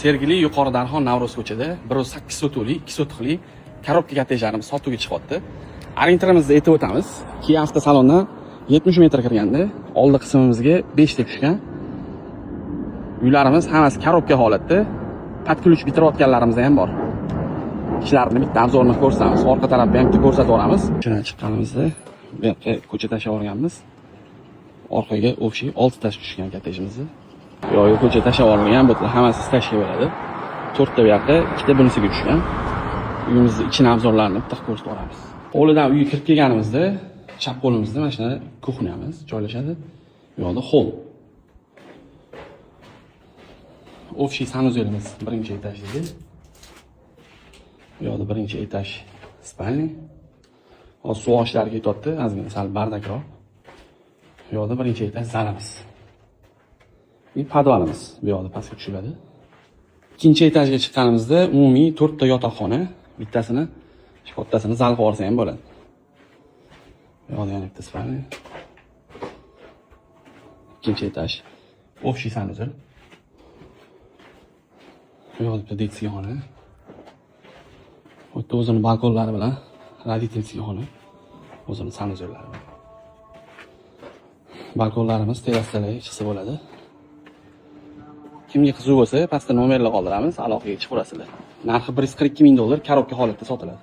Sergeli yuqori Darxon Navro'z ko'chada 108 sotuvli, 2 sotixli korobka kottejlarimiz sotuvga chiqyapti. Orientirimizni aytib o'tamiz. Kia avtosalondan 70 metr kirganda oldi qismimizga 5 ta tushgan. Uylarimiz hammasi korobka holatda. Podключ bitirayotganlarimiz ham bor. Ishlarni bitta obzorni ko'rsatamiz. Orqa tarafni ham bitta ko'rsatib o'ramiz. Shundan chiqqanimizda bu yoqqa ko'cha tashlab olganmiz. Orqaga общий 6 tash tushgan kottejimizni. Yo'q, ko'cha tashlab olgan, bu hammasi stashga bo'ladi. 4 ta bu yoqqa, 2 ta bunisiga tushgan. Uyimizning ichini obzorlarini bitta ko'rsatib o'ramiz. Hovlidan uyga kirib kelganimizda chap qo'limizda mana shuna kuxnyamiz joylashadi. Bu yoqda hol. Общий sanuzelimiz birinchi etajda. Bu yoqda birinchi etaj spalni. Hozir suv oshlariga ketyapti, ozgina sal bardakroq. Bu yoqda birinchi etaj zalimiz. Bu podvalimiz bu yoqda pastga tushiladi. Ikkinchi etajga chiqqanimizda umumiy 4 ta yotoqxona, bittasini kattasini zal qilib olsa ham bo'ladi. Bu yoqda yana bitta spalni. Ikkinchi etaj. Общий sanuzel. Bu yoqda bitta detskiy xona. Bu o'zini balkonlari bilan roditelskiy xona. O'zini sanuzellari bor. Balkonlarimiz terrasalarga chiqsa bo'ladi. Kimga qiziq bo'lsa, pastda nomerlar qoldiramiz, aloqaga chiqaverasizlar. Narxi $142 ming, korobka holatda sotiladi.